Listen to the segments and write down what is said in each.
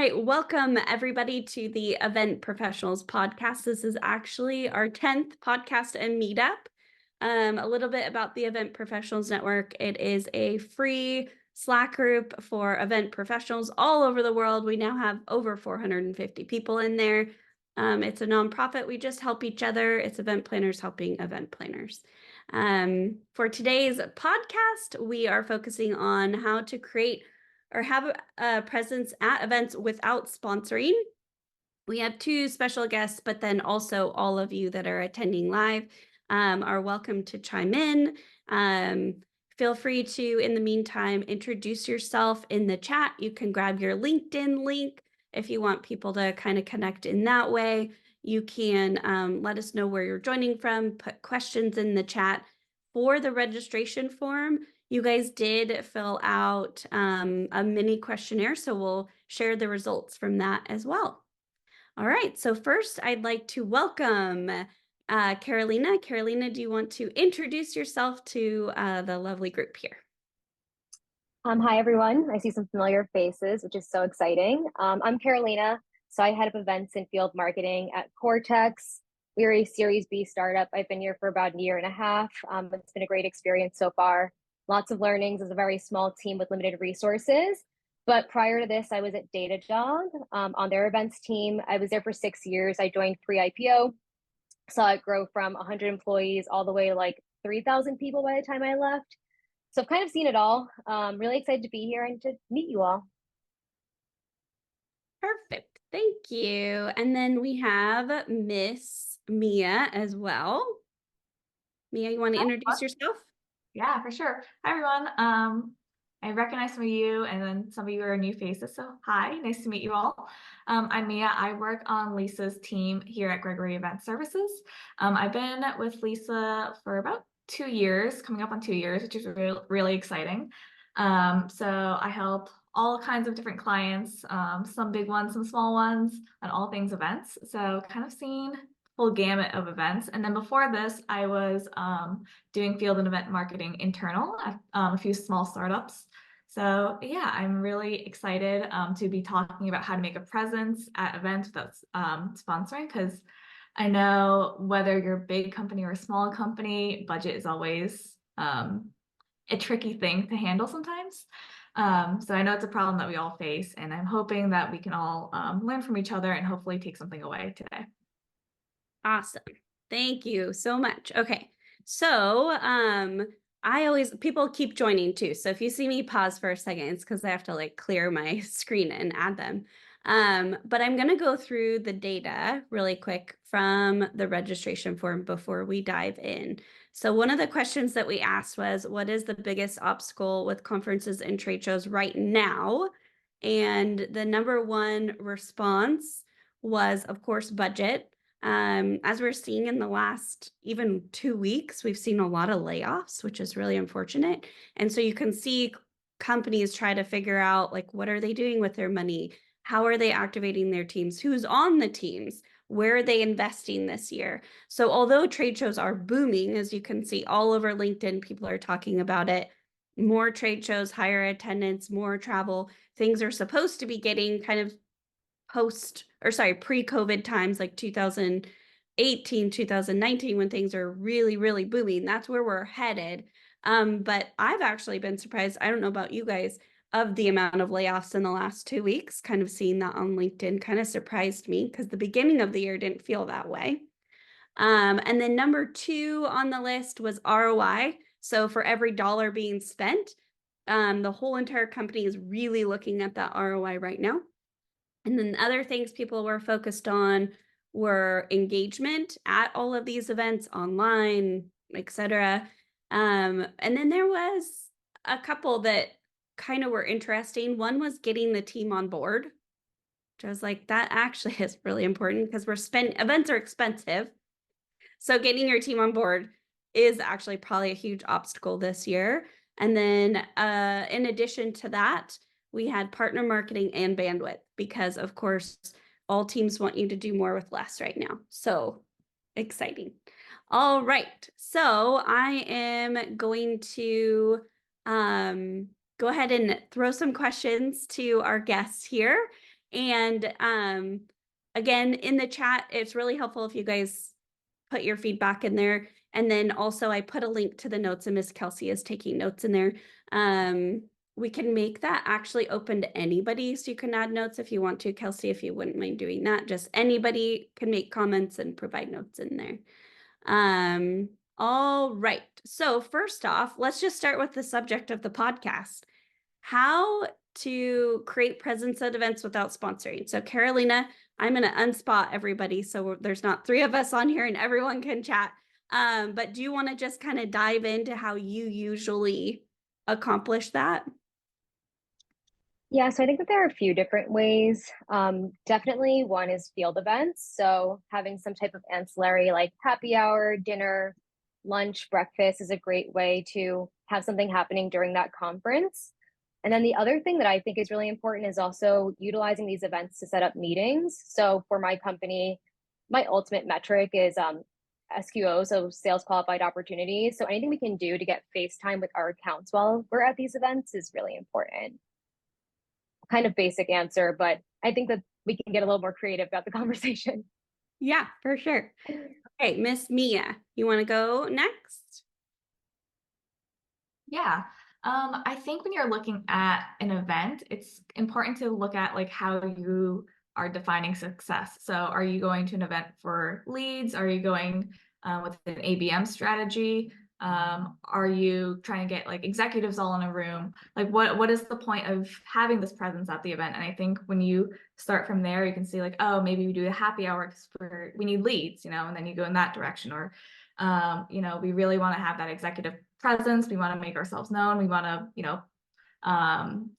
right, welcome everybody to the Event Professionals podcast. This is actually our 10th podcast and meetup. A little bit about the Event Professionals Network. It is a free Slack group for event professionals all over the world. We now have over 450 people in there. It's a nonprofit. We just help each other. It's event planners helping event planners. For today's podcast, we are focusing on how to create or have a presence at events without sponsoring. We have two special guests, but then also all of you that are attending live are welcome to chime in. Feel free to, in the meantime, introduce yourself in the chat. You can grab your LinkedIn link if you want people to kind of connect in that way. You can let us know where you're joining from, put questions in the chat. For the registration form, you guys did fill out a mini questionnaire, so we'll share the results from that as well. All right, so first I'd like to welcome Carolina. Carolina, do you want to introduce yourself to the lovely group here? Hi, everyone. I see some familiar faces, which is so exciting. I'm Carolina, so I head up events and field marketing at Cortex. We are a Series B startup. I've been here for about a year and a half. It's been a great experience so far. Lots of learnings as a very small team with limited resources. But prior to this, I was at Datadog on their events team. I was there for 6 years. I joined pre-IPO, saw it grow from 100 employees all the way to like 3,000 people by the time I left. So I've kind of seen it all. Really excited to be here and to meet you all. Perfect. Thank you. And then we have Miss Mia as well. Mia, you want to introduce yourself? Yeah, for sure. Hi, everyone. I recognize some of you, and then some of you are new faces. So hi, nice to meet you all. I'm Mia. I work on Lisa's team here at Gregory Event Services. I've been with Lisa for about 2 years, coming up on 2 years, which is really exciting. So I help all kinds of different clients, some big ones, some small ones, on all things events. So kind of seen full gamut of events. And then before this, I was doing field and event marketing internal at a few small startups. So yeah, I'm really excited to be talking about how to make a presence at events without sponsoring, because I know whether you're a big company or a small company, budget is always a tricky thing to handle sometimes. So I know it's a problem that we all face, and I'm hoping that we can all learn from each other and hopefully take something away today. Awesome. Thank you so much. Okay. So, people keep joining too. So if you see me pause for a second, it's because I have to like clear my screen and add them. But I'm going to go through the data really quick from the registration form before we dive in. So one of the questions that we asked was, what is the biggest obstacle with conferences and trade shows right now? And the number one response was, of course, budget. As we're seeing in the last even 2 weeks, we've seen a lot of layoffs, which is really unfortunate. And so you can see companies try to figure out, like, what are they doing with their money? How are they activating their teams? Who's on the teams? Where are they investing this year? So although trade shows are booming, as you can see all over LinkedIn, people are talking about it. More trade shows, higher attendance, more travel. Things are supposed to be getting kind of pre-COVID times, like 2018, 2019, when things are really, really booming. That's where we're headed. But I've actually been surprised, I don't know about you guys, of the amount of layoffs in the last 2 weeks. Kind of seeing that on LinkedIn kind of surprised me, because the beginning of the year didn't feel that way. And then number 2 on the list was ROI. So for every dollar being spent, the whole entire company is really looking at that ROI right now. And then other things people were focused on were engagement at all of these events, online, etc. And then there was a couple that kind of were interesting. One was getting the team on board, which I was like, that actually is really important, because events are expensive. So getting your team on board is actually probably a huge obstacle this year. And then in addition to that, we had partner marketing and bandwidth, because of course, all teams want you to do more with less right now. So exciting. All right. So I am going to go ahead and throw some questions to our guests here. And again, in the chat, it's really helpful if you guys put your feedback in there. And then also I put a link to the notes, and Miss Kelsey is taking notes in there. We can make that actually open to anybody, so you can add notes if you want to, Kelsey, if you wouldn't mind doing that. Just anybody can make comments and provide notes in there. All right. So first off, let's just start with the subject of the podcast. How to create presence at events without sponsoring. So Carolina, I'm going to unspot everybody so there's not 3 of us on here and everyone can chat. But do you want to just kind of dive into how you usually accomplish that? Yeah, so I think that there are a few different ways. Definitely one is field events. So having some type of ancillary like happy hour, dinner, lunch, breakfast is a great way to have something happening during that conference. And then the other thing that I think is really important is also utilizing these events to set up meetings. So for my company, my ultimate metric is SQO, so sales qualified opportunities. So anything we can do to get face time with our accounts while we're at these events is really important. Kind of basic answer, but I think that we can get a little more creative about the conversation. Yeah, for sure. Okay, Miss Mia, you want to go next? Yeah. I think when you're looking at an event, it's important to look at like how you are defining success. So are you going to an event for leads? Are you going with an ABM strategy? Are you trying to get like executives all in a room? Like what is the point of having this presence at the event? And I think when you start from there, you can see like, oh, maybe we do a happy hour because we need leads, and then you go in that direction. Or we really want to have that executive presence. We want to make ourselves known. We want to,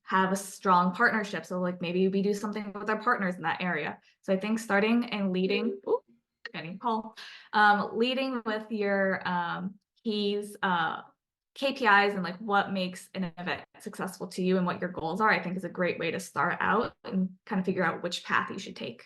have a strong partnership. So like maybe we do something with our partners in that area. So I think starting and leading, leading with your keys, KPIs and like what makes an event successful to you and what your goals are, I think is a great way to start out and kind of figure out which path you should take.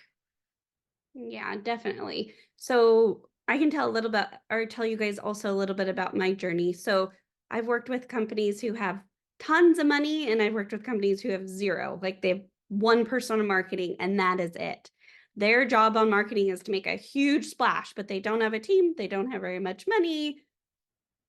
Yeah, definitely. So I can tell a little bit, or tell you guys also a little bit about my journey. So I've worked with companies who have tons of money, and I've worked with companies who have zero. Like they have one person on marketing, and that is it. Their job on marketing is to make a huge splash, but they don't have a team. They don't have very much money.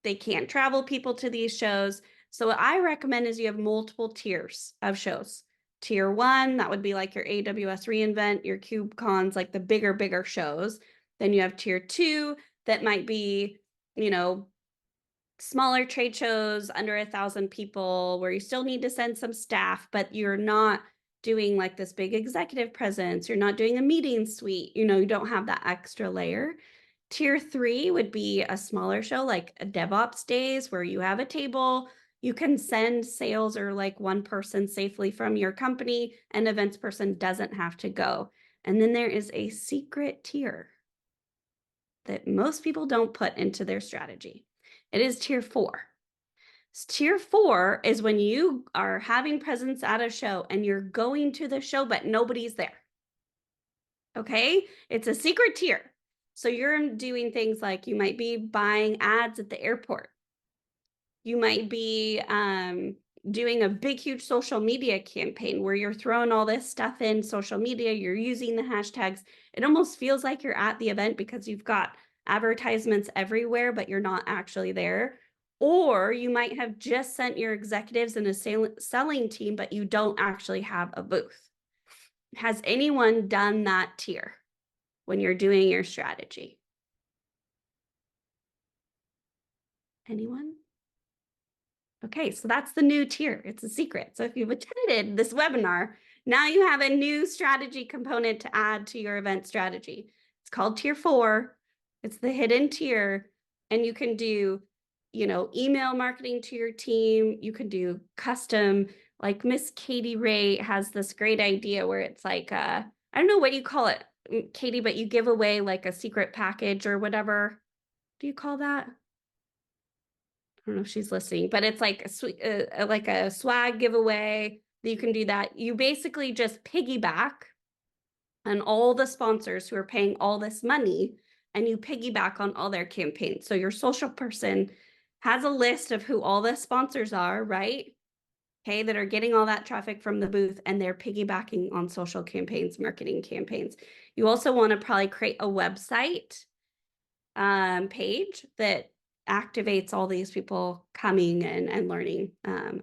They can't travel people to these shows. So what I recommend is you have multiple tiers of shows. Tier 1, that would be like your AWS reInvent, your KubeCons, like the bigger shows. Then you have tier 2, that might be, smaller trade shows under 1,000 people where you still need to send some staff, but you're not doing like this big executive presence. You're not doing a meeting suite. You don't have that extra layer. Tier 3 would be a smaller show like a DevOps Days where you have a table. You can send sales or like one person safely from your company. An events person doesn't have to go. And then there is a secret tier that most people don't put into their strategy. It is tier 4. Tier 4 is when you are having presence at a show and you're going to the show, but nobody's there. Okay? It's a secret tier. So you're doing things like you might be buying ads at the airport. You might be doing a big, huge social media campaign where you're throwing all this stuff in social media. You're using the hashtags. It almost feels like you're at the event because you've got advertisements everywhere, but you're not actually there. Or you might have just sent your executives and a selling team, but you don't actually have a booth. Has anyone done that tier when you're doing your strategy? Anyone? Okay, so that's the new tier. It's a secret. So if you've attended this webinar, now you have a new strategy component to add to your event strategy. It's called tier 4. It's the hidden tier, and you can do, email marketing to your team. You can do custom, like Miss Katie Ray has this great idea where it's like, I don't know what you call it, Katie, but you give away like a secret package or whatever. Do you call that? I don't know if she's listening, but it's like a swag giveaway that you can do that. You basically just piggyback on all the sponsors who are paying all this money, and you piggyback on all their campaigns. So your social person has a list of who all the sponsors are, right? okay, that are getting all that traffic from the booth and they're piggybacking on social campaigns, marketing campaigns. You also want to probably create a website page that activates all these people coming and learning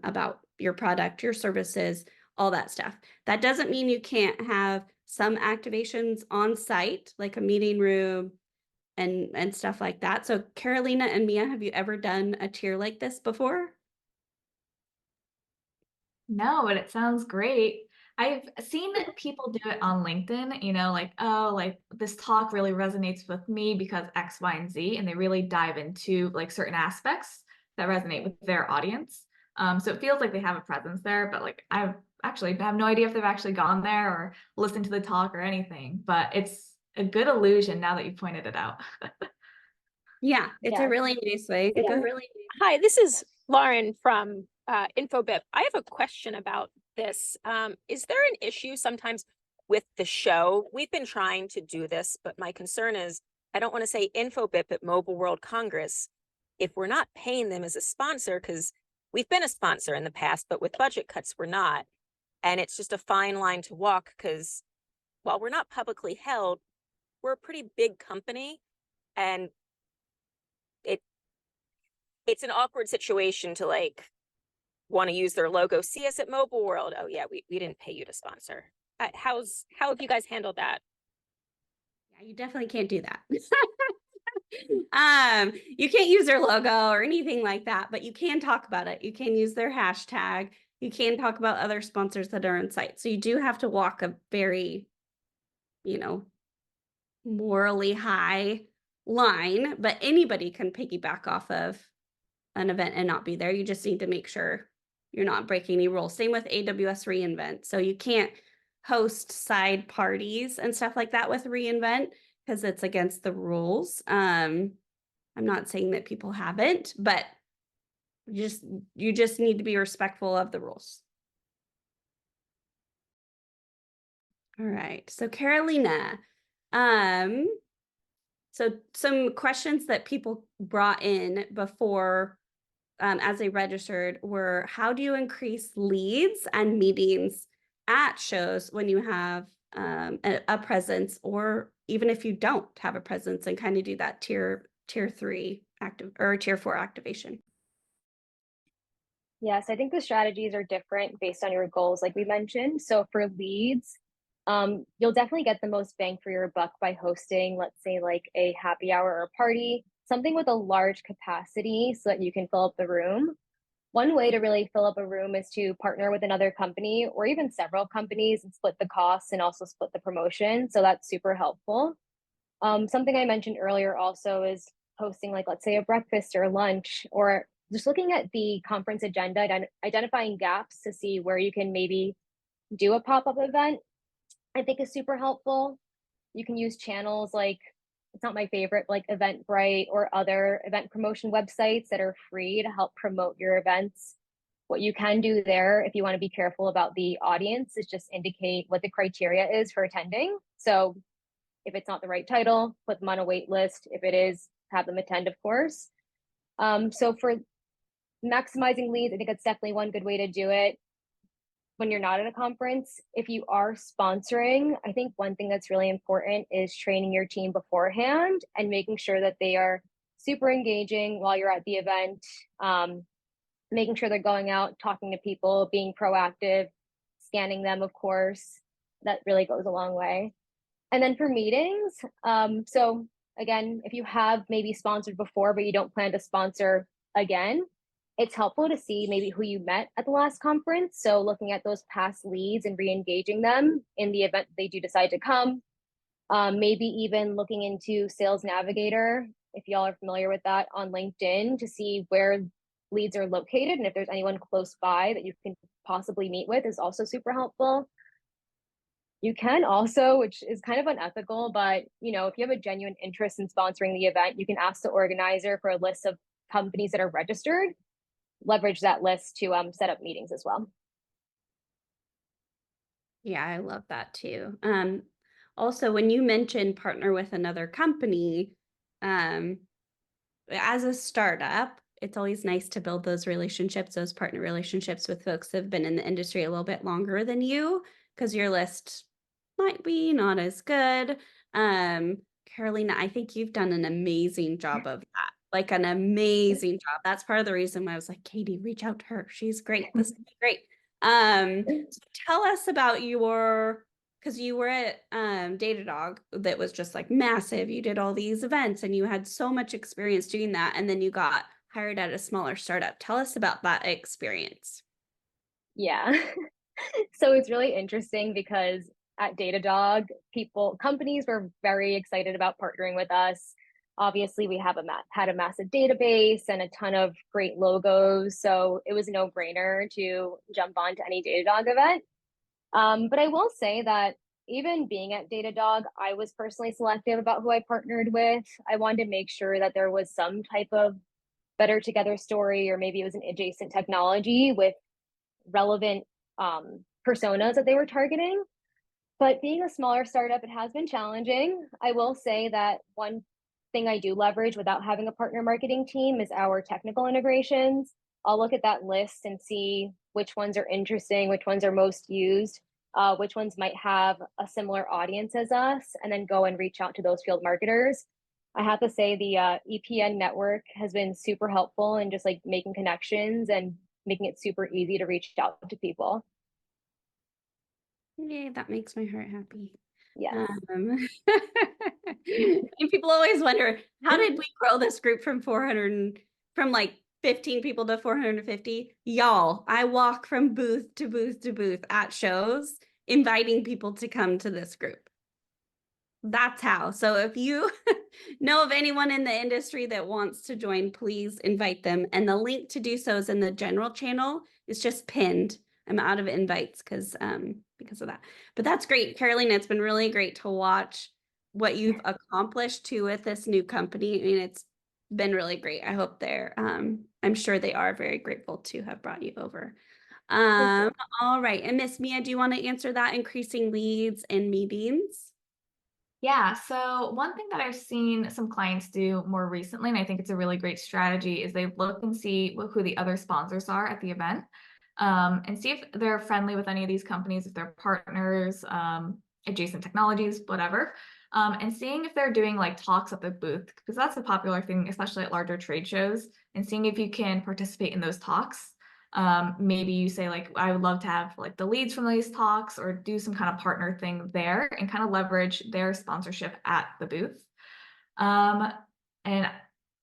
about your product, your services, all that stuff. That doesn't mean you can't have some activations on site, like a meeting room and stuff like that. So Carolina and Mia, have you ever done a tier like this before? No, but it sounds great. I've seen people do it on LinkedIn, like, oh, like this talk really resonates with me because X, Y, and Z, and they really dive into like certain aspects that resonate with their audience. So it feels like they have a presence there, but like I actually have no idea if they've actually gone there or listened to the talk or anything, but it's a good illusion now that you pointed it out. Yeah, it's Yeah. a really nice way. Go ahead. Hi, this is Lauren from InfoBip. I have a question about this. Is there an issue sometimes with the show? We've been trying to do this, but my concern is I don't want to say InfoBip at Mobile World Congress if we're not paying them as a sponsor, because we've been a sponsor in the past, but with budget cuts, we're not. And it's just a fine line to walk because while we're not publicly held, we're a pretty big company, and it's an awkward situation to like want to use their logo. See us at Mobile World. Oh yeah, we didn't pay you to sponsor. How have you guys handled that? Yeah, you definitely can't do that. You can't use their logo or anything like that, but you can talk about it. You can use their hashtag. You can talk about other sponsors that are on site. So you do have to walk a very, morally high line, but anybody can piggyback off of an event and not be there. You just need to make sure you're not breaking any rules. Same with AWS reInvent. So you can't host side parties and stuff like that with reInvent because it's against the rules. I'm not saying that people haven't, but you just need to be respectful of the rules. All right. So Carolina, so some questions that people brought in before as they registered were, how do you increase leads and meetings at shows when you have a presence, or even if you don't have a presence, and kind of do that tier 3 active or tier 4 activation? Yes, I think the strategies are different based on your goals, like we mentioned. So for leads, you'll definitely get the most bang for your buck by hosting, let's say, like a happy hour or party, something with a large capacity so that you can fill up the room. One way to really fill up a room is to partner with another company or even several companies and split the costs and also split the promotion. So that's super helpful. Something I mentioned earlier also is hosting, like, let's say, a breakfast or lunch, or just looking at the conference agenda, identifying gaps to see where you can maybe do a pop-up event, I think is super helpful. You can use channels like, it's not my favorite, like Eventbrite or other event promotion websites that are free to help promote your events. What you can do there, if you want to be careful about the audience, is just indicate what the criteria is for attending. So if it's not the right title, put them on a wait list. If it is, have them attend, of course. So for maximizing leads, I think that's definitely one good way to do it. When you're not at a conference, if you are sponsoring, I think one thing that's really important is training your team beforehand and making sure that they are super engaging while you're at the event, making sure they're going out, talking to people, being proactive, scanning them, of course. That really goes a long way. And then for meetings, so again, if you have maybe sponsored before, but you don't plan to sponsor again, it's helpful to see maybe who you met at the last conference. So looking at those past leads and re-engaging them in the event they do decide to come. Maybe even looking into Sales Navigator, if y'all are familiar with that, on LinkedIn, to see where leads are located and if there's anyone close by that you can possibly meet with is also super helpful. You can also, which is kind of unethical, but if you have a genuine interest in sponsoring the event, you can ask the organizer for a list of companies that are registered. Leverage that list to set up meetings as well. Yeah, I love that too. Also, when you mentioned partner with another company, as a startup, it's always nice to build those relationships, those partner relationships with folks that have been in the industry a little bit longer than you, because your list might be not as good. Carolina, I think you've done an amazing job of that. Like an amazing job. That's part of the reason why I was like, Katie, reach out to her. She's great. This would be great. So tell us about because you were at Datadog that was just like massive. You did all these events and you had so much experience doing that. And then you got hired at a smaller startup. Tell us about that experience. Yeah. So it's really interesting because at Datadog, companies were very excited about partnering with us. Obviously, we have had a massive database and a ton of great logos, so it was a no-brainer to jump onto any Datadog event. But I will say that even being at Datadog, I was personally selective about who I partnered with. I wanted to make sure that there was some type of better together story, or maybe it was an adjacent technology with relevant personas that they were targeting. But being a smaller startup, it has been challenging. I will say that one thing I do leverage without having a partner marketing team is our technical integrations. I'll look at that list and see which ones are interesting, which ones are most used, which ones might have a similar audience as us, and then go and reach out to those field marketers. I have to say the EPN network has been super helpful in just like making connections and making it super easy to reach out to people. Yay, that makes my heart happy. Yes. And people always wonder, how did we grow this group from 400 from like 15 people to 450? Y'all, I walk from booth to booth to booth at shows, inviting people to come to this group. That's how. So if you know of anyone in the industry that wants to join, please invite them. And the link to do so is in the general channel. It's just pinned. I'm out of invites because of that. But that's great, Carolina. It's been really great to watch what you've accomplished too with this new company. I mean, it's been really great. I hope I'm sure they are very grateful to have brought you over. All right. And Miss Mia, do you want to answer that increasing leads and meetings? Yeah, so one thing that I've seen some clients do more recently, and I think it's a really great strategy, is they look and see who the other sponsors are at the event, and see if they're friendly with any of these companies, if they're partners, adjacent technologies, whatever, and seeing if they're doing like talks at the booth, because that's a popular thing, especially at larger trade shows, and seeing if you can participate in those talks. Maybe you say like, I would love to have like the leads from these talks, or do some kind of partner thing there and kind of leverage their sponsorship at the booth. And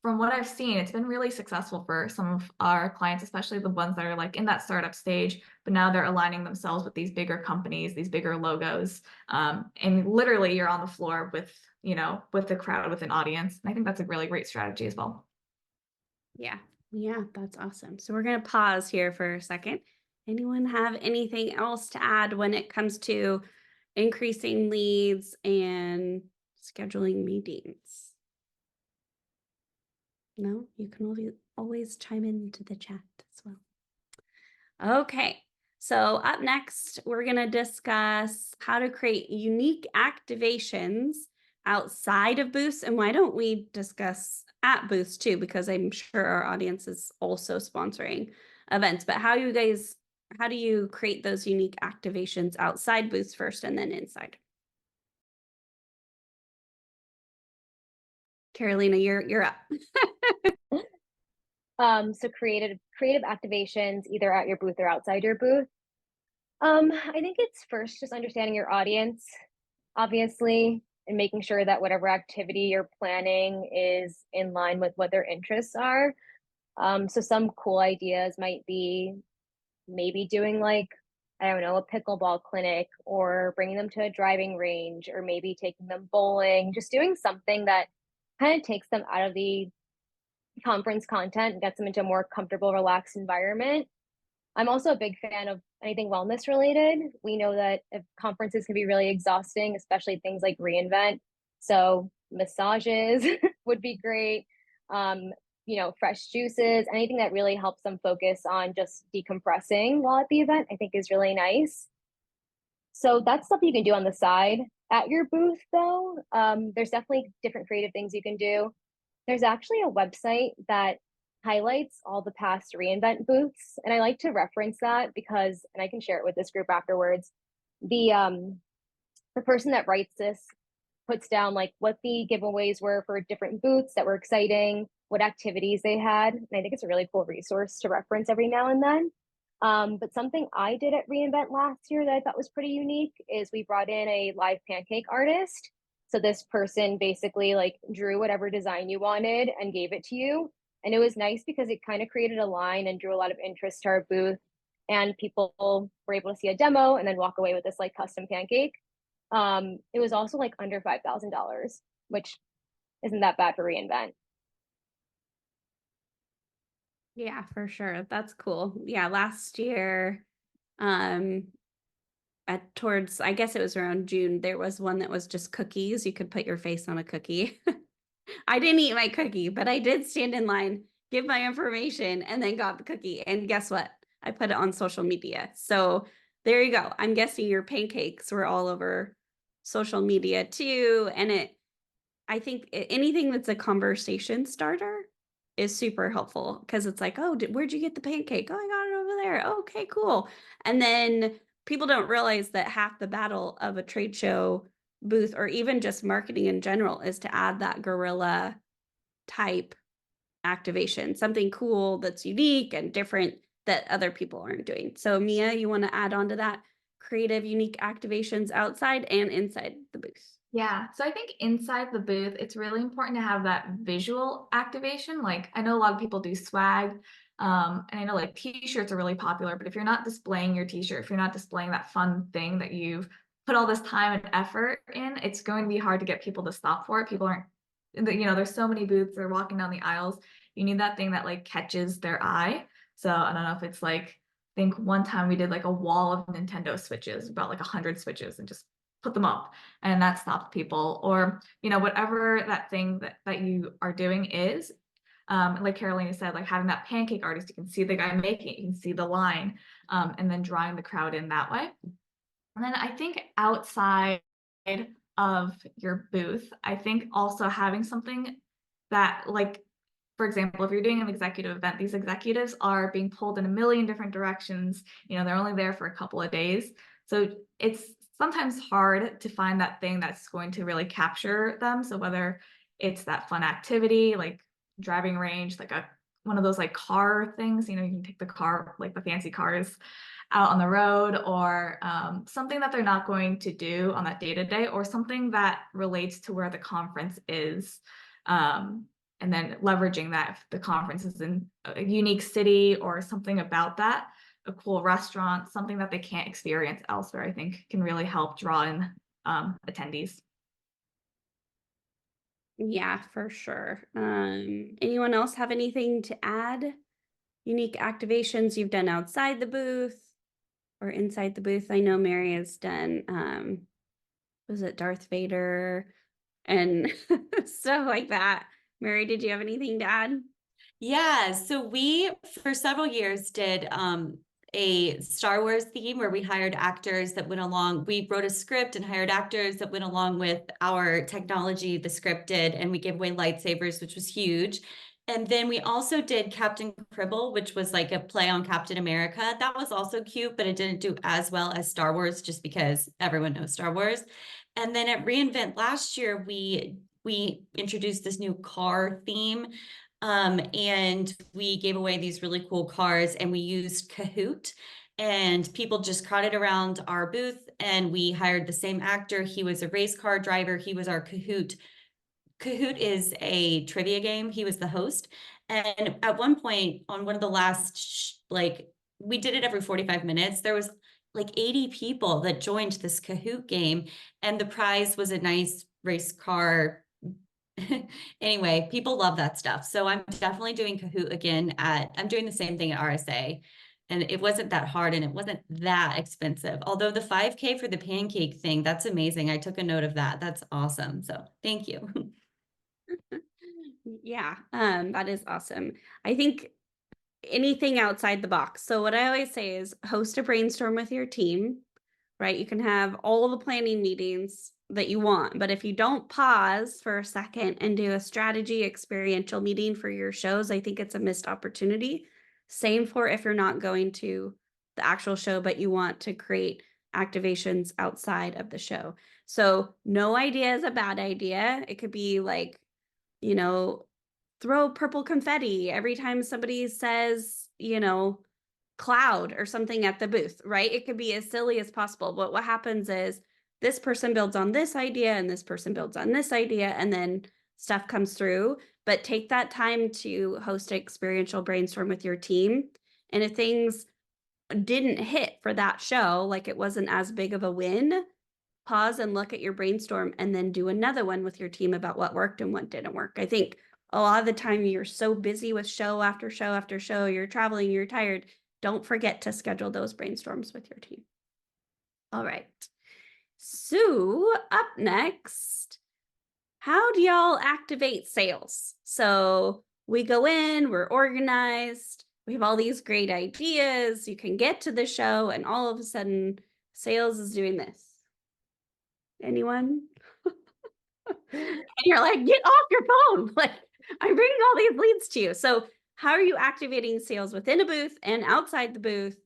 from what I've seen, it's been really successful for some of our clients, especially the ones that are like in that startup stage, but now they're aligning themselves with these bigger companies, these bigger logos. And literally you're on the floor with the crowd, with an audience. And I think that's a really great strategy as well. Yeah, that's awesome. So we're going to pause here for a second. Anyone have anything else to add when it comes to increasing leads and scheduling meetings? No, you can always chime into the chat as well. Okay, so up next, we're going to discuss how to create unique activations outside of booths. And why don't we discuss at booths too, because I'm sure our audience is also sponsoring events. But how do you create those unique activations outside booths first and then inside? Carolina, you're up. So creative activations either at your booth or outside your booth. I think it's first just understanding your audience, obviously, and making sure that whatever activity you're planning is in line with what their interests are. So some cool ideas might be maybe doing like, I don't know, a pickleball clinic, or bringing them to a driving range, or maybe taking them bowling, just doing something that kind of takes them out of the conference content and gets them into a more comfortable, relaxed environment. I'm also a big fan of anything wellness related. We know that conferences can be really exhausting, especially things like reInvent. So massages would be great. Fresh juices, anything that really helps them focus on just decompressing while at the event, I think is really nice. So that's stuff you can do on the side. At your booth, though, there's definitely different creative things you can do. There's actually a website that highlights all the past reInvent booths. And I like to reference that because, and I can share it with this group afterwards, the person that writes this puts down like what the giveaways were for different booths that were exciting, what activities they had. And I think it's a really cool resource to reference every now and then. But something I did at reInvent last year that I thought was pretty unique is we brought in a live pancake artist. So this person basically like drew whatever design you wanted and gave it to you. And it was nice because it kind of created a line and drew a lot of interest to our booth. And people were able to see a demo and then walk away with this like custom pancake. It was also like under $5,000, which isn't that bad for reInvent. Yeah, for sure. That's cool. Yeah, last year, towards, I guess it was around June, there was one that was just cookies. You could put your face on a cookie. I didn't eat my cookie, but I did stand in line, give my information, and then got the cookie. And guess what? I put it on social media. So there you go. I'm guessing your pancakes were all over social media too. And I think anything that's a conversation starter is super helpful because it's like, oh, where'd you get the pancake? Oh, I got it over there. Oh, okay, cool. And then people don't realize that half the battle of a trade show booth or even just marketing in general is to add that guerrilla type activation, something cool that's unique and different that other people aren't doing. So Mia, you want to add on to that creative, unique activations outside and inside the booth? Yeah, so I think inside the booth, it's really important to have that visual activation. Like I know a lot of people do swag, and I know like t-shirts are really popular, but if you're not displaying your t-shirt, if you're not displaying that fun thing that you've put all this time and effort in, it's going to be hard to get people to stop for it. People aren't, there's so many booths, they're walking down the aisles. You need that thing that like catches their eye. So I don't know if it's like, I think one time we did like a wall of Nintendo Switches, about like 100 Switches, and just put them up, and that stopped people. Or whatever that thing that you are doing is, like Carolina said, like having that pancake artist, you can see the guy making it, you can see the line, and then drawing the crowd in that way. And then I think outside of your booth, I think also having something that, like, for example, if you're doing an executive event, these executives are being pulled in a million different directions. They're only there for a couple of days. So it's sometimes hard to find that thing that's going to really capture them. So whether it's that fun activity, like driving range, like one of those like car things, you can take the car, like the fancy cars out on the road, or something that they're not going to do on that day-to-day, or something that relates to where the conference is. And then leveraging that if the conference is in a unique city or something about that, a cool restaurant, something that they can't experience elsewhere, I think can really help draw in attendees. Yeah, for sure. Anyone else have anything to add? Unique activations you've done outside the booth or inside the booth? I know Mary has done, was it Darth Vader and stuff like that. Mary, did you have anything to add? Yeah, so we for several years did a Star Wars theme where we hired actors that went along. We wrote a script and hired actors that went along with our technology, the script did, and we gave away lightsabers, which was huge. And then we also did Captain Cribble, which was like a play on Captain America. That was also cute, but it didn't do as well as Star Wars just because everyone knows Star Wars. And then at reInvent last year, we introduced this new car theme. And we gave away these really cool cars, and we used Kahoot, and people just crowded around our booth, and we hired the same actor. He was a race car driver. He was our Kahoot. Kahoot is a trivia game. He was the host. And at one point on one of the last, we did it every 45 minutes. There was like 80 people that joined this Kahoot game, and the prize was a nice race car. Anyway, people love that stuff. So I'm definitely doing Kahoot again I'm doing the same thing at RSA, and it wasn't that hard and it wasn't that expensive. Although the 5K for the pancake thing, that's amazing. I took a note of that. That's awesome. So thank you. Yeah, that is awesome. I think anything outside the box. So what I always say is host a brainstorm with your team, right? You can have all the planning meetings that you want, but if you don't pause for a second and do a strategy experiential meeting for your shows, I think it's a missed opportunity. Same for if you're not going to the actual show, but you want to create activations outside of the show. So no idea is a bad idea. It could be like, you know, throw purple confetti every time somebody says, cloud or something at the booth, right? It could be as silly as possible. But what happens is this person builds on this idea and this person builds on this idea, and then stuff comes through. But take that time to host an experiential brainstorm with your team. And if things didn't hit for that show, like it wasn't as big of a win, pause and look at your brainstorm and then do another one with your team about what worked and what didn't work. I think a lot of the time you're so busy with show after show after show, you're traveling, you're tired. Don't forget to schedule those brainstorms with your team. All right. So up next, how do y'all activate sales? So we go in, we're organized, we have all these great ideas. You can get to the show and all of a sudden sales is doing this. Anyone? And you're like, get off your phone. Like, I'm bringing all these leads to you. So how are you activating sales within a booth and outside the booth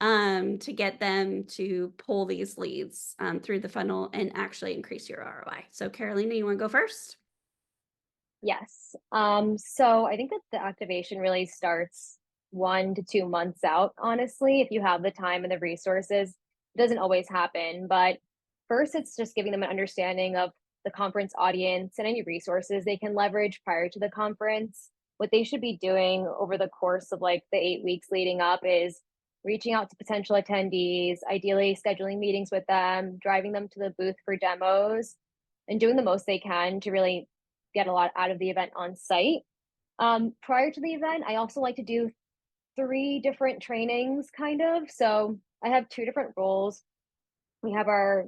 to get them to pull these leads through the funnel and actually increase your ROI? So Carolina, you want to go first? Yes. So I think that the activation really starts 1 to 2 months out, honestly, if you have the time and the resources. It doesn't always happen, but first it's just giving them an understanding of the conference audience and any resources they can leverage prior to the conference. What they should be doing over the course of like the 8 weeks leading up is reaching out to potential attendees, ideally scheduling meetings with them, driving them to the booth for demos, and doing the most they can to really get a lot out of the event on site. Prior to the event, I also like to do 3 different trainings kind of. So I have 2 different roles. We have our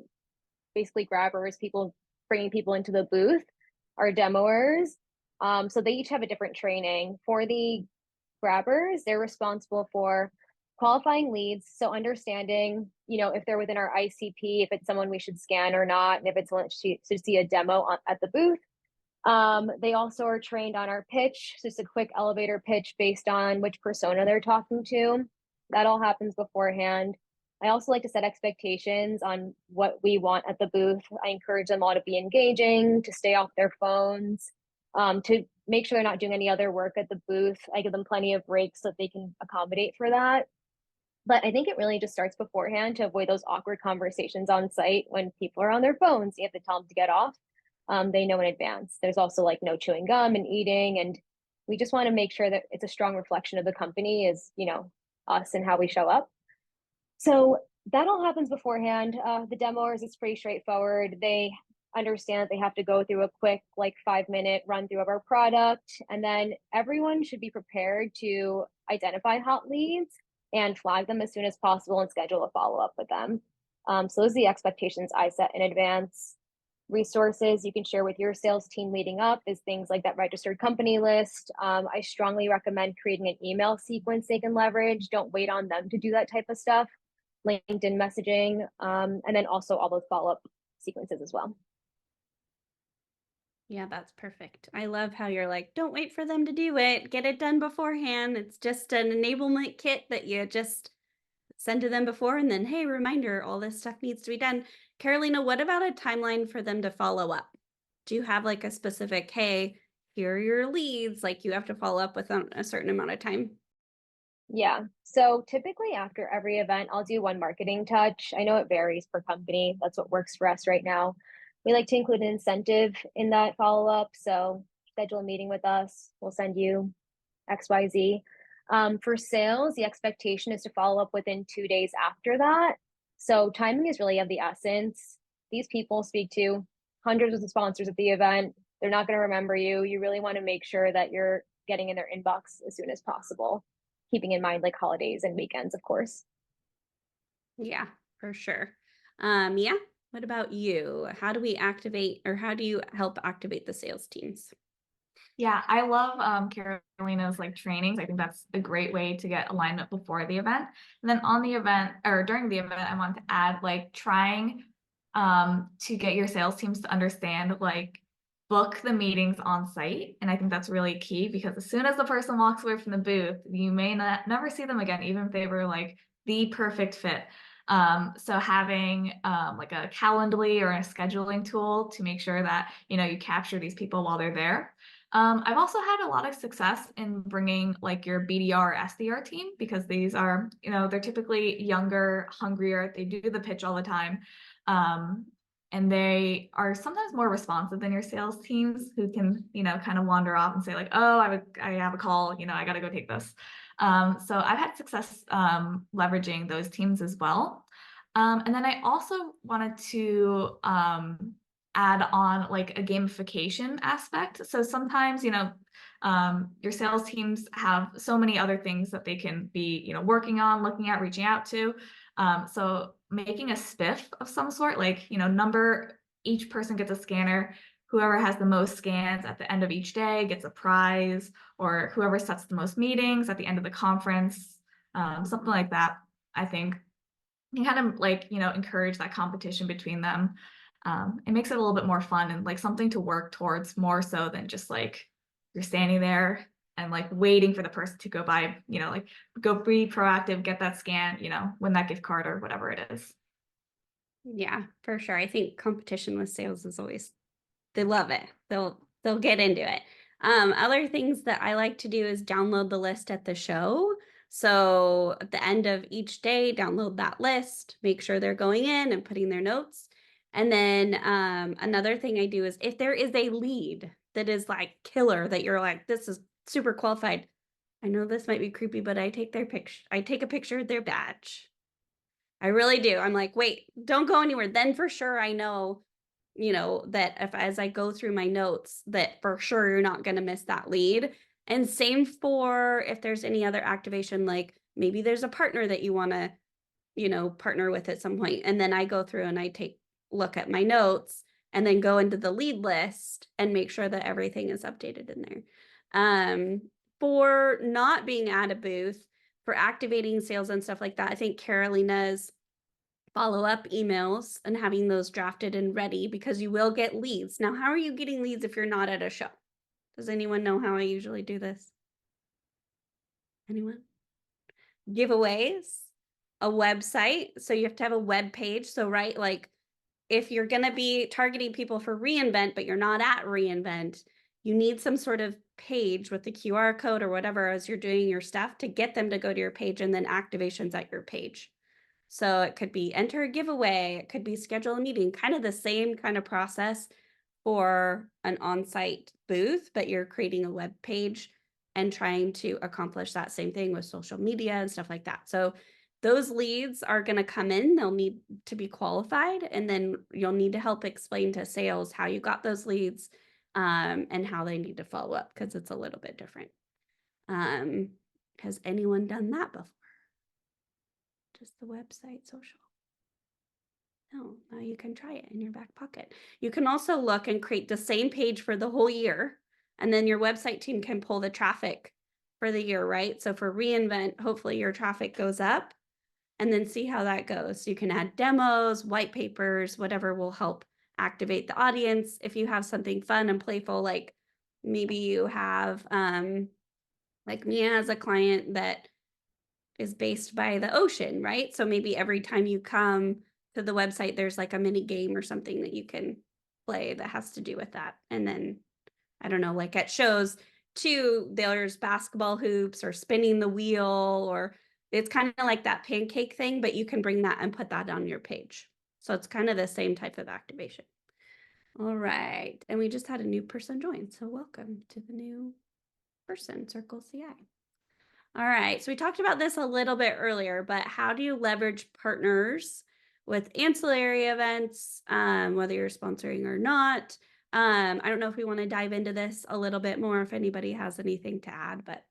basically grabbers, people bringing people into the booth, our demoers. So they each have a different training. For the grabbers, they're responsible for qualifying leads. So understanding, if they're within our ICP, if it's someone we should scan or not, and if it's to see a demo at the booth. They also are trained on our pitch, just a quick elevator pitch based on which persona they're talking to. That all happens beforehand. I also like to set expectations on what we want at the booth. I encourage them all to be engaging, to stay off their phones, to make sure they're not doing any other work at the booth. I give them plenty of breaks so that they can accommodate for that. But I think it really just starts beforehand to avoid those awkward conversations on site when people are on their phones. You have to tell them to get off. They know in advance. There's also like no chewing gum and eating. And we just want to make sure that it's a strong reflection of the company as, us and how we show up. So that all happens beforehand. The demoers, it's pretty straightforward. They understand that they have to go through a quick, like 5-minute run through of our product. And then everyone should be prepared to identify hot leads and flag them as soon as possible and schedule a follow-up with them. So those are the expectations I set in advance. Resources you can share with your sales team leading up is things like that registered company list. I strongly recommend creating an email sequence they can leverage. Don't wait on them to do that type of stuff. LinkedIn messaging, and then also all those follow-up sequences as well. Yeah, that's perfect. I love how you're like, don't wait for them to do it. Get it done beforehand. It's just an enablement kit that you just send to them before, and then, hey, reminder, all this stuff needs to be done. Carolina, what about a timeline for them to follow up? Do you have like a specific, hey, here are your leads, like you have to follow up within a certain amount of time? Yeah. So typically after every event, I'll do one marketing touch. I know it varies per company. That's what works for us right now. We like to include an incentive in that follow-up. So schedule a meeting with us. We'll send you XYZ. For sales, the expectation is to follow up within 2 days after that. So timing is really of the essence. These people speak to hundreds of sponsors at the event. They're not going to remember you. You really want to make sure that you're getting in their inbox as soon as possible, keeping in mind like holidays and weekends, of course. Yeah, for sure. Yeah. What about you? How do we activate, or how do you help activate the sales teams? Yeah, I love Carolina's like trainings. I think that's a great way to get alignment before the event. And then on the event or during the event, I want to add like trying to get your sales teams to understand like book the meetings on site. And I think that's really key because as soon as the person walks away from the booth, you may not never see them again, even if they were like the perfect fit. So having like a Calendly or a scheduling tool to make sure that you capture these people while they're there. I've also had a lot of success in bringing like your BDR or SDR team because these are, they're typically younger, hungrier. They do the pitch all the time. And they are sometimes more responsive than your sales teams who can, kind of wander off and say like, oh, I have a call, I got to go take this. So I've had success leveraging those teams as well. And then I also wanted to add on like a gamification aspect. So sometimes, your sales teams have so many other things that they can be, working on, looking at, reaching out to. So making a spiff of some sort, like, each person gets a scanner. Whoever has the most scans at the end of each day gets a prize, or whoever sets the most meetings at the end of the conference, something like that. I think you kind of like, encourage that competition between them. It makes it a little bit more fun and like something to work towards more so than just like you're standing there and like waiting for the person to go by, like go be proactive, get that scan, win that gift card or whatever it is. Yeah, for sure. I think competition with sales is always, they love it. They'll get into it. Other things that I like to do is download the list at the show. So at the end of each day, download that list, make sure they're going in and putting their notes. And then another thing I do is if there is a lead that is like killer that you're like, this is super qualified. I know this might be creepy, but I take their picture. I take a picture of their badge. I really do. I'm like, wait, don't go anywhere. Then for sure I know, that if as I go through my notes, that for sure you're not going to miss that lead. And same for if there's any other activation, like maybe there's a partner that you want to, partner with at some point. And then I go through and I take look at my notes and then go into the lead list and make sure that everything is updated in there. For not being at a booth, for activating sales and stuff like that, I think Carolina's follow-up emails and having those drafted and ready because you will get leads. Now, how are you getting leads if you're not at a show? Does anyone know how I usually do this? Anyone? Giveaways, a website. So you have to have a web page. So, right, like if you're going to be targeting people for reInvent, but you're not at reInvent, you need some sort of page with the QR code or whatever as you're doing your stuff to get them to go to your page and then activations at your page. So it could be enter a giveaway, it could be schedule a meeting, kind of the same kind of process for an on-site booth, but you're creating a web page and trying to accomplish that same thing with social media and stuff like that. So those leads are going to come in, they'll need to be qualified, and then you'll need to help explain to sales how you got those leads and how they need to follow up because it's a little bit different. Has anyone done that before? Just the website social? No, now you can try it in your back pocket. You can also look and create the same page for the whole year, and then your website team can pull the traffic for the year, right? So for reInvent, hopefully your traffic goes up, and then see how that goes. You can add demos, white papers, whatever will help activate the audience. If you have something fun and playful, like maybe you have, like Mia has a client that is based by the ocean, right? So maybe every time you come to the website, there's like a mini game or something that you can play that has to do with that. And then, I don't know, like at shows too, there's basketball hoops or spinning the wheel, or it's kind of like that pancake thing, but you can bring that and put that on your page. So it's kind of the same type of activation. All right. And we just had a new person join. So welcome to the new person, Circle CI. All right, so we talked about this a little bit earlier, but how do you leverage partners with ancillary events, whether you're sponsoring or not? I don't know if we want to dive into this a little bit more, if anybody has anything to add, but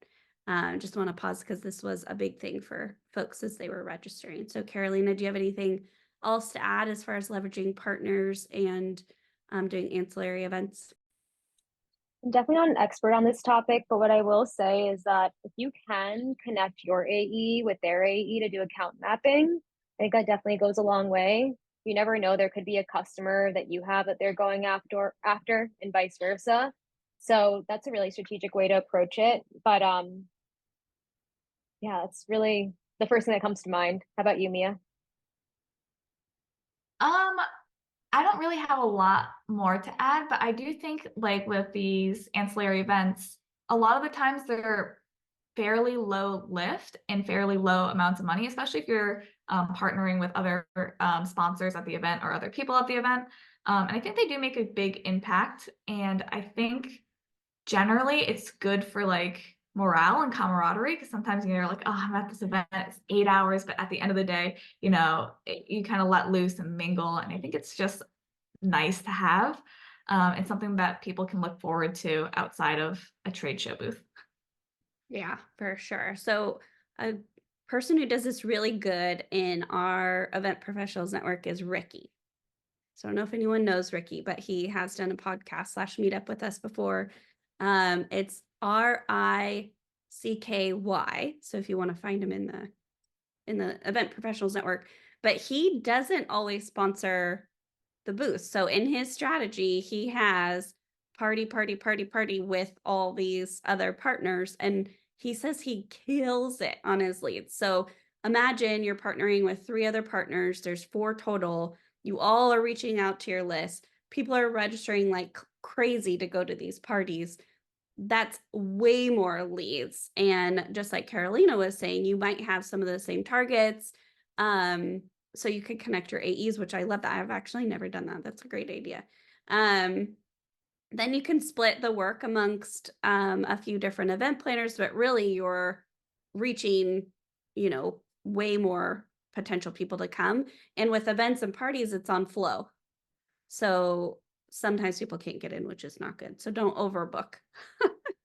just want to pause because this was a big thing for folks as they were registering. So Carolina, do you have anything else to add as far as leveraging partners and doing ancillary events? I'm definitely not an expert on this topic, but what I will say is that if you can connect your AE with their AE to do account mapping, I think that definitely goes a long way. You never know, there could be a customer that you have that they're going after and vice versa. So that's a really strategic way to approach it. But yeah, that's really the first thing that comes to mind. How about you, Mia? Um, I don't really have a lot more to add, but I do think like with these ancillary events, a lot of the times they're fairly low lift and fairly low amounts of money, especially if you're partnering with other sponsors at the event or other people at the event. And I think they do make a big impact. And I think generally it's good for like morale and camaraderie because sometimes you're like, oh, I'm at this event, it's 8 hours, but at the end of the day, you kind of let loose and mingle. And I think it's just nice to have. It's something that people can look forward to outside of a trade show booth. Yeah, for sure. So a person who does this really good in our event professionals network is Ricky. So I don't know if anyone knows Ricky, but he has done a podcast / meetup with us before. It's RICKY. So if you want to find him in the event professionals network, but he doesn't always sponsor the booth. So in his strategy, he has party with all these other partners. And he says he kills it on his leads. So imagine you're partnering with 3 other partners. There's 4 total. You all are reaching out to your list. People are registering like crazy to go to these parties. That's way more leads. And just like Carolina was saying, you might have some of the same targets. So you could connect your AEs, which I love that. I've actually never done that. That's a great idea. Then you can split the work amongst a few different event planners, but really you're reaching, way more potential people to come. And with events and parties, it's on flow. So sometimes people can't get in, which is not good. So don't overbook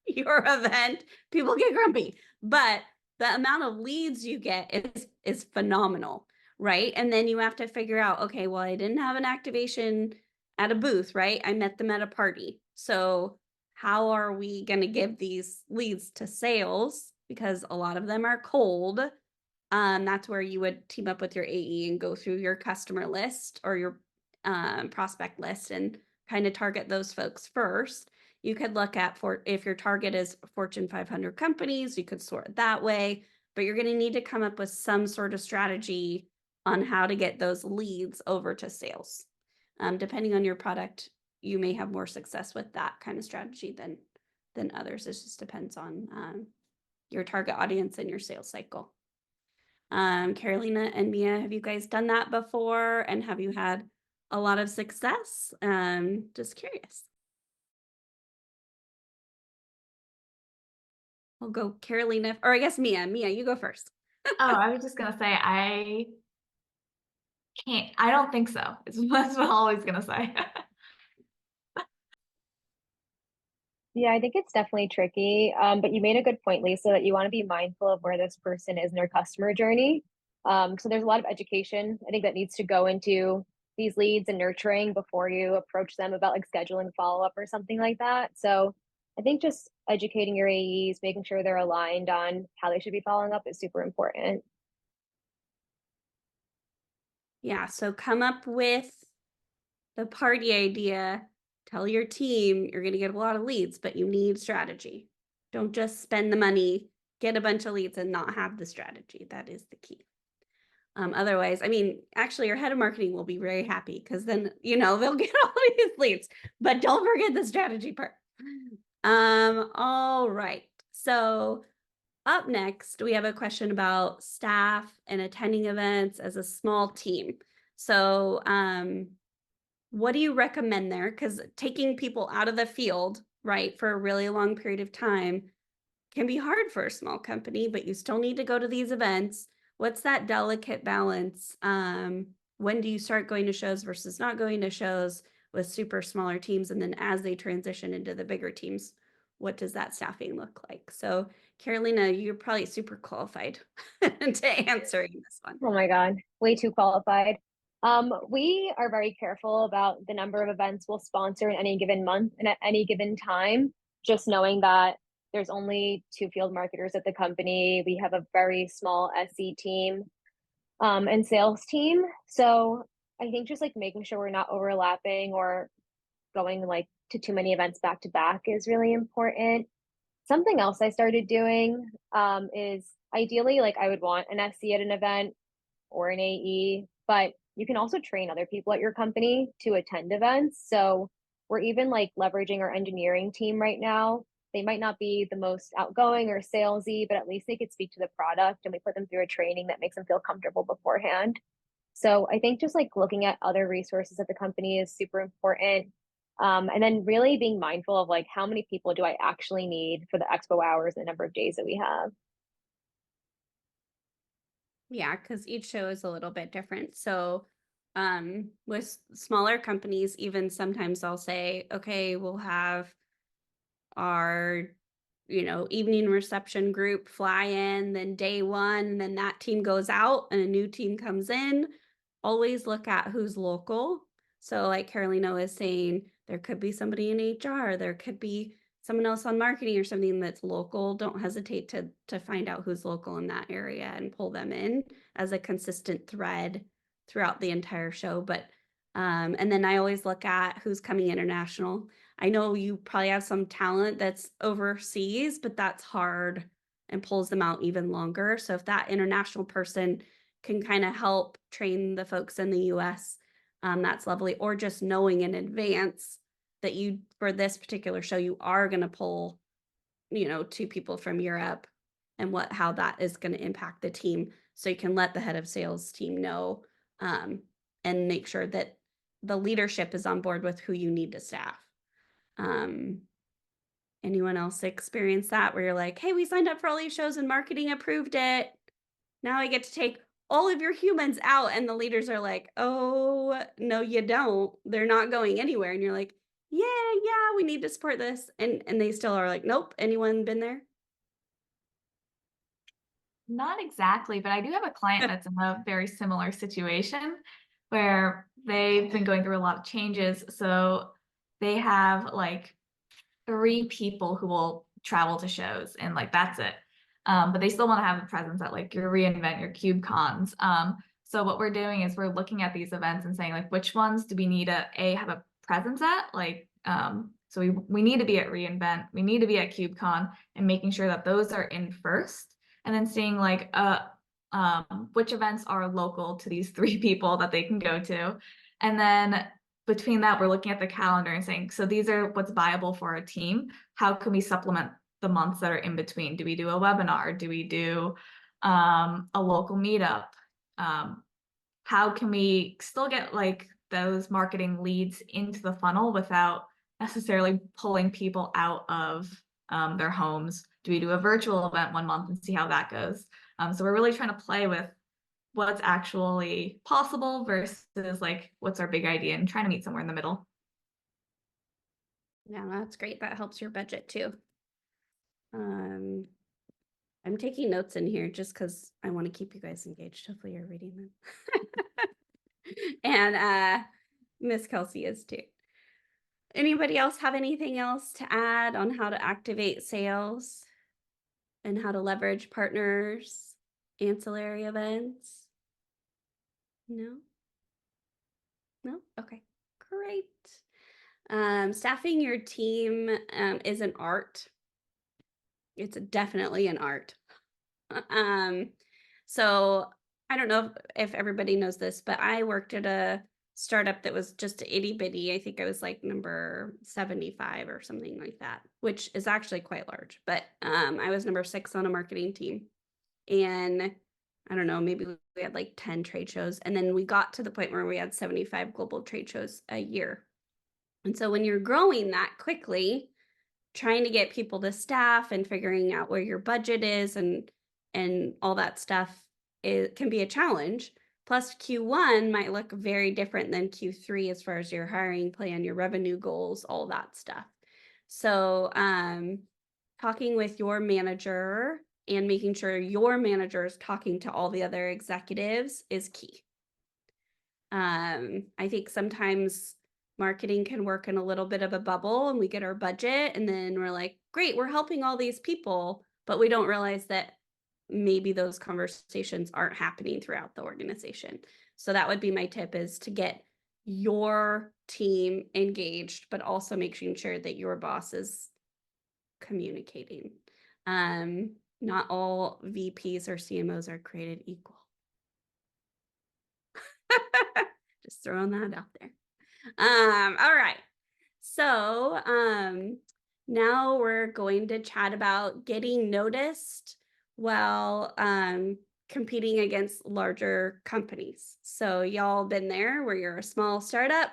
your event. People get grumpy, but the amount of leads you get is phenomenal, right? And then you have to figure out, okay, well, I didn't have an activation at a booth, right? I met them at a party. So how are we going to give these leads to sales? Because a lot of them are cold. That's where you would team up with your AE and go through your customer list or your prospect list and kind of target those folks first. You could look at if your target is Fortune 500 companies, you could sort it that way, but you're going to need to come up with some sort of strategy on how to get those leads over to sales. Depending on your product, you may have more success with that kind of strategy than others. It just depends on your target audience and your sales cycle. Carolina and Mia, have you guys done that before? And have you had a lot of success? Just curious. We'll go Carolina, or I guess Mia. Mia, you go first. Oh, I was just gonna say I don't think so. That's what I'm always gonna say. Yeah, I think it's definitely tricky. But you made a good point, Lisa, that you want to be mindful of where this person is in their customer journey. So there's a lot of education, I think, that needs to go into these leads and nurturing before you approach them about like scheduling follow-up or something like that. So I think just educating your AEs, making sure they're aligned on how they should be following up is super important. Yeah, so come up with the party idea. Tell your team you're going to get a lot of leads, but you need strategy. Don't just spend the money, get a bunch of leads and not have the strategy. That is the key. Otherwise, I mean, actually your head of marketing will be very happy because then, they'll get all these leads, but don't forget the strategy part. All right. So up next, we have a question about staff and attending events as a small team. So, what do you recommend there? Because taking people out of the field, right, for a really long period of time can be hard for a small company, but you still need to go to these events. What's that delicate balance? When do you start going to shows versus not going to shows with super smaller teams? And then as they transition into the bigger teams, what does that staffing look like? So Carolina, you're probably super qualified to answering this one. Oh my God, way too qualified. We are very careful about the number of events we'll sponsor in any given month and at any given time. just knowing that there's only 2 field marketers at the company. We have a very small SE team and sales team. So I think just like making sure we're not overlapping or going like to too many events back to back is really important. Something else I started doing is ideally like I would want an SE at an event or an AE, but you can also train other people at your company to attend events. So we're even like leveraging our engineering team right now. They might not be the most outgoing or salesy, but at least they could speak to the product, and we put them through a training that makes them feel comfortable beforehand. So I think just like looking at other resources at the company is super important. And then really being mindful of like how many people do I actually need for the expo hours and the number of days that we have. Yeah, because each show is a little bit different. So, with smaller companies, even sometimes I'll say, okay, we'll have our, evening reception group fly in, then day one, and then that team goes out and a new team comes in. Always look at who's local. So, like Carolina was saying, there could be somebody in HR, there could be someone else on marketing or something that's local. Don't hesitate to find out who's local in that area and pull them in as a consistent thread throughout the entire show. But and then I always look at who's coming international. I know you probably have some talent that's overseas, but that's hard and pulls them out even longer. So if that international person can kind of help train the folks in the US, that's lovely. Or just knowing in advance that you, for this particular show, you are going to pull, 2 people from Europe and how that is going to impact the team. So you can let the head of sales team know, and make sure that the leadership is on board with who you need to staff. Anyone else experience that where you're like, hey, we signed up for all these shows and marketing approved it. Now I get to take all of your humans out, and the leaders are like, oh, no, you don't. They're not going anywhere. And you're like, yeah, we need to support this. And they still are like, nope. Anyone been there? Not exactly, but I do have a client that's in a very similar situation where they've been going through a lot of changes. So they have like 3 people who will travel to shows, and like that's it. But they still want to have a presence at like your reInvent, your CubeCons. So what we're doing is we're looking at these events and saying like, which ones do we need to have a presence at? Like, so we need to be at reInvent, we need to be at CubeCon, and making sure that those are in first, and then seeing like which events are local to these 3 people that they can go to, and then between that, we're looking at the calendar and saying, so these are what's viable for a team. How can we supplement the months that are in between? Do we do a webinar? Do we do a local meetup? How can we still get like those marketing leads into the funnel without necessarily pulling people out of their homes? Do we do a virtual event one month and see how that goes? So we're really trying to play with what's actually possible versus like what's our big idea, and trying to meet somewhere in the middle. Yeah, that's great. That helps your budget too. I'm taking notes in here just because I want to keep you guys engaged. Hopefully you're reading them. And Miss Kelsey is too. Anybody else have anything else to add on how to activate sales and how to leverage partners, ancillary events? No? Okay, great. Staffing your team is an art. It's definitely an art. So I don't know if everybody knows this, but I worked at a startup that was just itty bitty. I think I was like number 75 or something like that, which is actually quite large. But I was number 6 on a marketing team. And I don't know, maybe we had like 10 trade shows. And then we got to the point where we had 75 global trade shows a year. And so when you're growing that quickly, trying to get people to staff and figuring out where your budget is and all that stuff, it can be a challenge. Plus Q1 might look very different than Q3 as far as your hiring plan, your revenue goals, all that stuff. So talking with your manager and making sure your manager is talking to all the other executives is key. I think sometimes marketing can work in a little bit of a bubble and we get our budget and then we're like, great, we're helping all these people, but we don't realize that maybe those conversations aren't happening throughout the organization. So that would be my tip, is to get your team engaged, but also making sure that your boss is communicating. Not all VPs or CMOs are created equal. Just throwing that out there. All right. So now we're going to chat about getting noticed while competing against larger companies. So y'all been there where you're a small startup.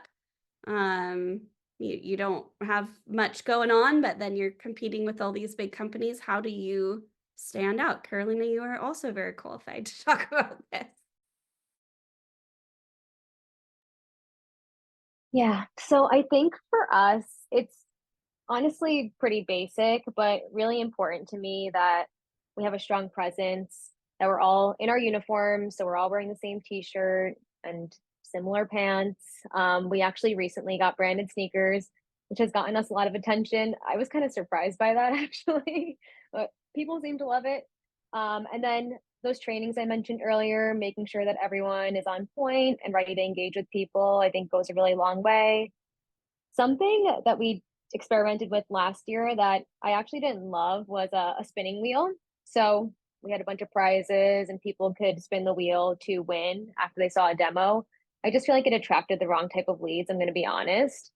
You don't have much going on, but then you're competing with all these big companies. How do you stand out? Carolina, you are also very qualified to talk about this. Yeah, so I think for us, it's honestly pretty basic, but really important to me that we have a strong presence, that we're all in our uniforms, so we're all wearing the same t-shirt and similar pants. We actually recently got branded sneakers, which has gotten us a lot of attention. I was kind of surprised by that actually, but people seem to love it. And then those trainings I mentioned earlier, making sure that everyone is on point and ready to engage with people, I think goes a really long way. Something that we experimented with last year that I actually didn't love was a spinning wheel. So we had a bunch of prizes and people could spin the wheel to win after they saw a demo. I just feel like it attracted the wrong type of leads, I'm going to be honest.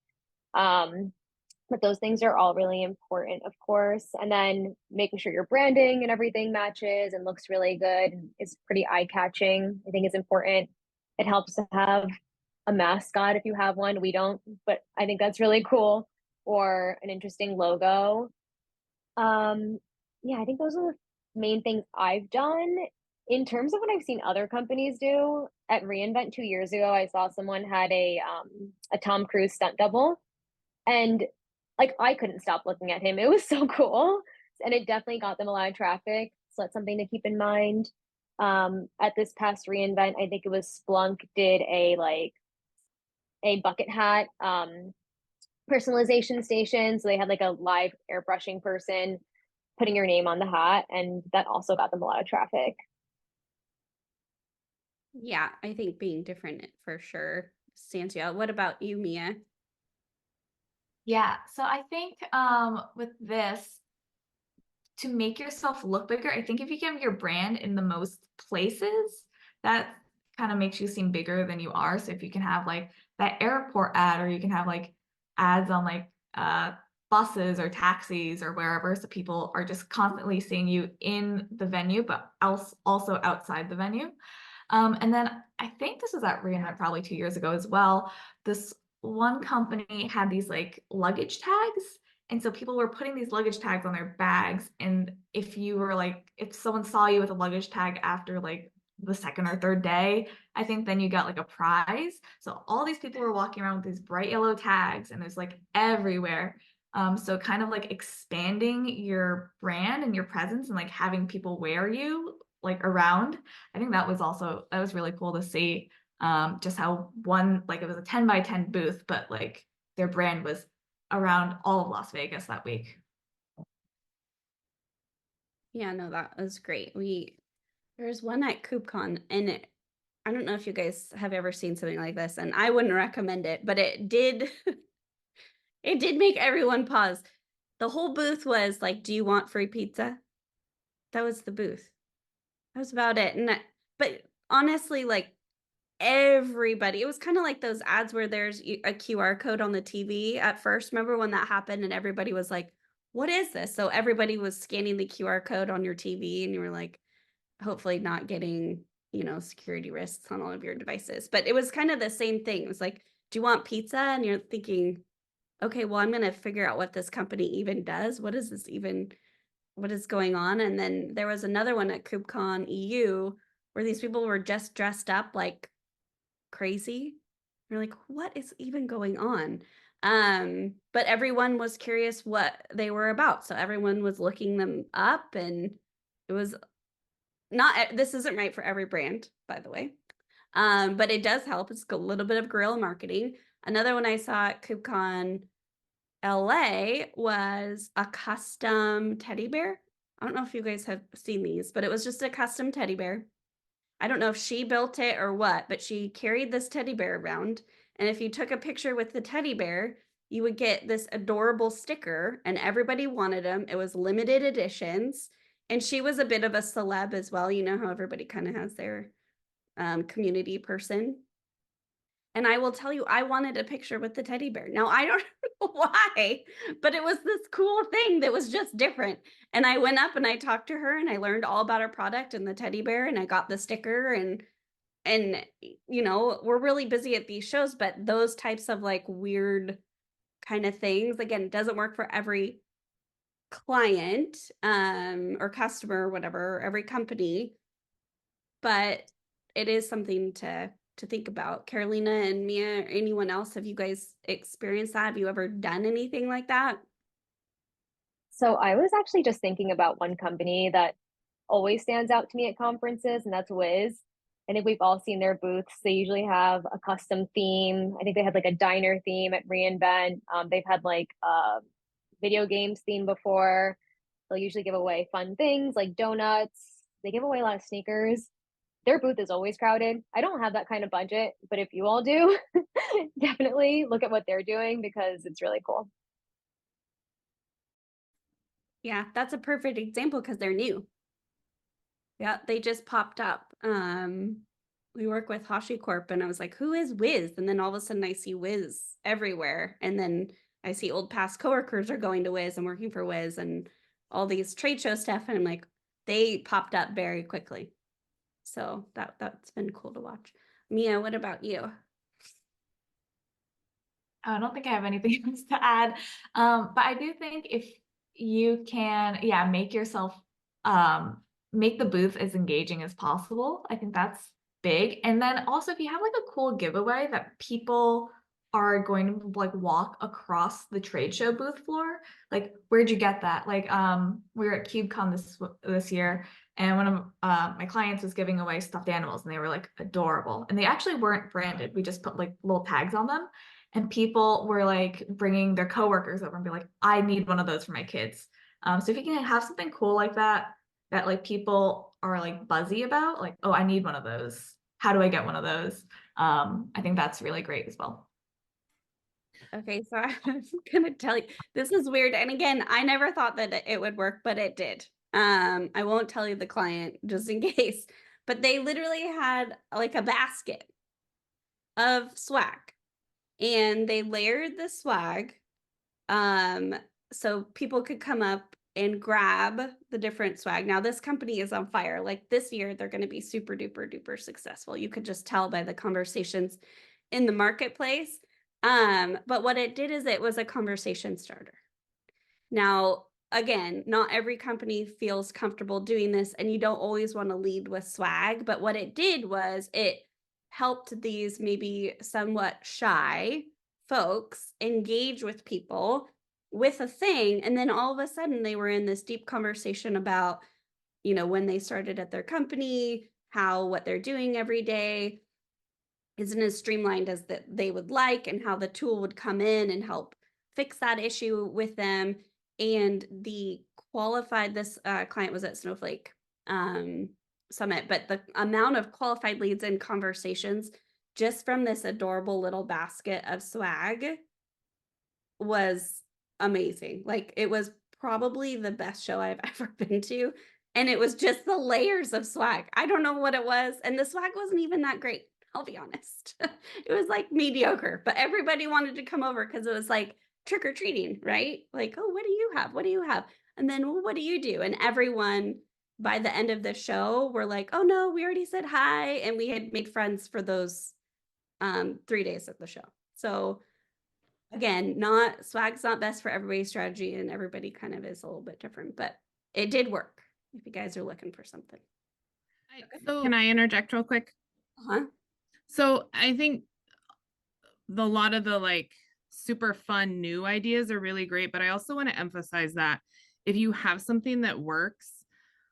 But those things are all really important, of course. And then making sure your branding and everything matches and looks really good is pretty eye-catching, I think is important. It helps to have a mascot if you have one. We don't, but I think that's really cool. Or an interesting logo. Yeah, I think those are the main things I've done. In terms of what I've seen other companies do, at reInvent 2 years ago, I saw someone had a Tom Cruise stunt double, and like I couldn't stop looking at him. It was so cool, and it definitely got them a lot of traffic. So that's something to keep in mind. At this past reInvent, I think it was Splunk did a bucket hat personalization station. So they had like a live airbrushing person putting your name on the hat, and that also got them a lot of traffic. Yeah, I think being different for sure stands you out. What about you, Mia? Yeah, so I think with this, to make yourself look bigger, I think if you get your brand in the most places, that kind of makes you seem bigger than you are. So if you can have like that airport ad, or you can have like ads on like buses or taxis or wherever, so people are just constantly seeing you in the venue, but also outside the venue. And then I think this was at reInvent probably 2 years ago as well. This one company had these like luggage tags. And so people were putting these luggage tags on their bags. And if you were like, if someone saw you with a luggage tag after like the second or third day, I think then you got like a prize. So all these people were walking around with these bright yellow tags, and there's like everywhere. So kind of like expanding your brand and your presence and like having people wear you like around. I think that was really cool to see. Just how one, like it was a 10 by 10 booth, but like their brand was around all of Las Vegas that week. Yeah, no, that was great. There's one at KubeCon, and I don't know if you guys have ever seen something like this, and I wouldn't recommend it, but it did it did make everyone pause. The whole booth was like, "Do you want free pizza?" That was the booth. That was about it. But honestly, like everybody, it was kind of like those ads where there's a QR code on the TV at first. Remember when that happened and everybody was like, "What is this?" So everybody was scanning the QR code on your TV, and you were like, hopefully not getting, security risks on all of your devices. But it was kind of the same thing. It was like, "Do you want pizza?" And you're thinking, okay, well, I'm going to figure out what this company even does. What is going on? And then there was another one at KubeCon EU where these people were just dressed up like crazy. You're like, what is even going on? But everyone was curious what they were about. So everyone was looking them up, and it was this isn't right for every brand, by the way. But it does help. It's a little bit of guerrilla marketing. Another one I saw at KubeCon LA was a custom teddy bear. I don't know if you guys have seen these, but it was just a custom teddy bear. I don't know if she built it or what, but she carried this teddy bear around. And if you took a picture with the teddy bear, you would get this adorable sticker, and everybody wanted them. It was limited editions. And she was a bit of a celeb as well. You know how everybody kind of has their community person. And I will tell you, I wanted a picture with the teddy bear. Now, I don't know why, but it was this cool thing that was just different. And I went up and I talked to her and I learned all about her product and the teddy bear, and I got the sticker, and you know, we're really busy at these shows, but those types of like weird kind of things, again, it doesn't work for every client or customer or whatever, every company, but it is something to think about. Carolina and Mia, or anyone else, have you guys experienced that? Have you ever done anything like that? So I was actually just thinking about one company that always stands out to me at conferences, and that's Wiz. I think we've all seen their booths. They usually have a custom theme. I think they had like a diner theme at reInvent. They've had like a video games theme before. They'll usually give away fun things like donuts. They give away a lot of sneakers. Their booth is always crowded. I don't have that kind of budget, but if you all do, definitely look at what they're doing because it's really cool. Yeah, that's a perfect example because they're new. Yeah, they just popped up. We work with HashiCorp, and I was like, who is Wiz? And then all of a sudden I see Wiz everywhere. And then I see old past coworkers are going to Wiz and working for Wiz and all these trade show stuff. And I'm like, they popped up very quickly. So that's been cool to watch. Mia, what about you? I don't think I have anything else to add. But I do think if you can, yeah, make yourself make the booth as engaging as possible. I think that's big. And then also if you have like a cool giveaway that people are going to like walk across the trade show booth floor, like where'd you get that? Like we were at KubeCon this year, and one of my clients was giving away stuffed animals, and they were like adorable, and they actually weren't branded. We just put like little tags on them. And people were like bringing their coworkers over and be like, I need one of those for my kids. So if you can have something cool like that, that like people are like buzzy about, like, oh, I need one of those. How do I get one of those? I think that's really great as well. Okay, so I'm gonna tell you, this is weird. And again, I never thought that it would work, but it did. I won't tell you the client just in case, but they literally had like a basket of swag, and they layered the swag so people could come up and grab the different swag. Now this company is on fire. Like this year, they're going to be super duper duper successful. You could just tell by the conversations in the marketplace. But what it did is it was a conversation starter. Now, again, not every company feels comfortable doing this, and you don't always want to lead with swag. But what it did was it helped these maybe somewhat shy folks engage with people with a thing. And then all of a sudden they were in this deep conversation about, you know, when they started at their company, how what they're doing every day isn't as streamlined as that they would like, and how the tool would come in and help fix that issue with them. And the qualified, this client was at Snowflake Summit, but the amount of qualified leads and conversations just from this adorable little basket of swag was amazing. Like it was probably the best show I've ever been to. And it was just the layers of swag. I don't know what it was. And the swag wasn't even that great. I'll be honest. It was like mediocre, but everybody wanted to come over because it was like trick or treating, right? Like, oh, what do you have? What do you have? And then, well, what do you do? And everyone by the end of the show were like, oh no, we already said hi. And we had made friends for those 3 days of the show. So again, swag's not best for everybody's strategy, and everybody kind of is a little bit different, but it did work if you guys are looking for something. So can I interject real quick? Huh? So I think a lot of the like super fun new ideas are really great, but I also want to emphasize that if you have something that works,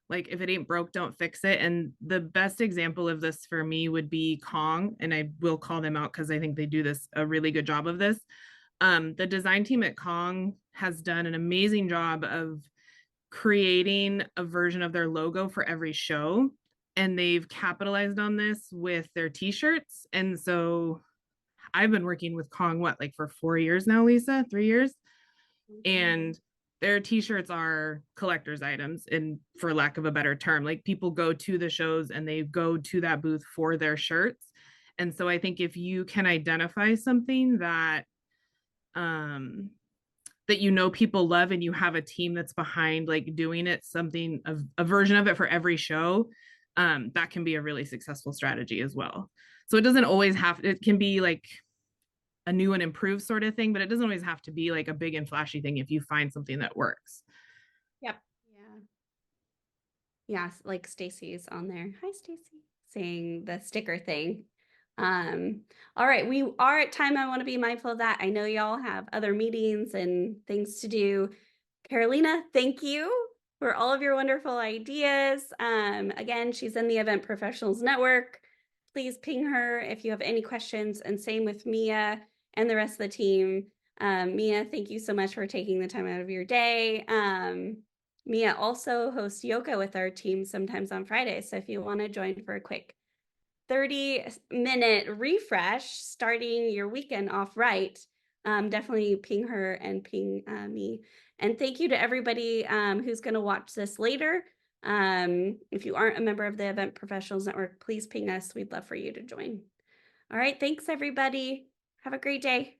Like if it ain't broke, don't fix it. And the best example of this for me would be Kong, and I will call them out because I think they do this a really good job of this. The design team at Kong has done an amazing job of creating a version of their logo for every show, and they've capitalized on this with their t-shirts. And so I've been working with Kong like for 4 years now, Lisa, 3 years. And their t-shirts are collector's items, and for lack of a better term, like people go to the shows and they go to that booth for their shirts. And so I think if you can identify something that that people love, and you have a team that's behind like doing it, something of a version of it for every show, that can be a really successful strategy as well. So it doesn't always have, it can be like a new and improved sort of thing, but it doesn't always have to be like a big and flashy thing if you find something that works. Yep. Yeah, like Stacy's on there. Hi, Stacy. Saying the sticker thing. All right, we are at time. I want to be mindful of that. I know y'all have other meetings and things to do. Carolina, thank you for all of your wonderful ideas. Again, she's in the Event Professionals Network. Please ping her if you have any questions, and same with Mia and the rest of the team. Mia, thank you so much for taking the time out of your day. Mia also hosts yoga with our team sometimes on Fridays. So if you want to join for a quick 30-minute refresh, starting your weekend off right, definitely ping her and ping me. And thank you to everybody who's going to watch this later. If you aren't a member of the Event Professionals Network, please ping us. We'd love for you to join. All right. Thanks, everybody. Have a great day.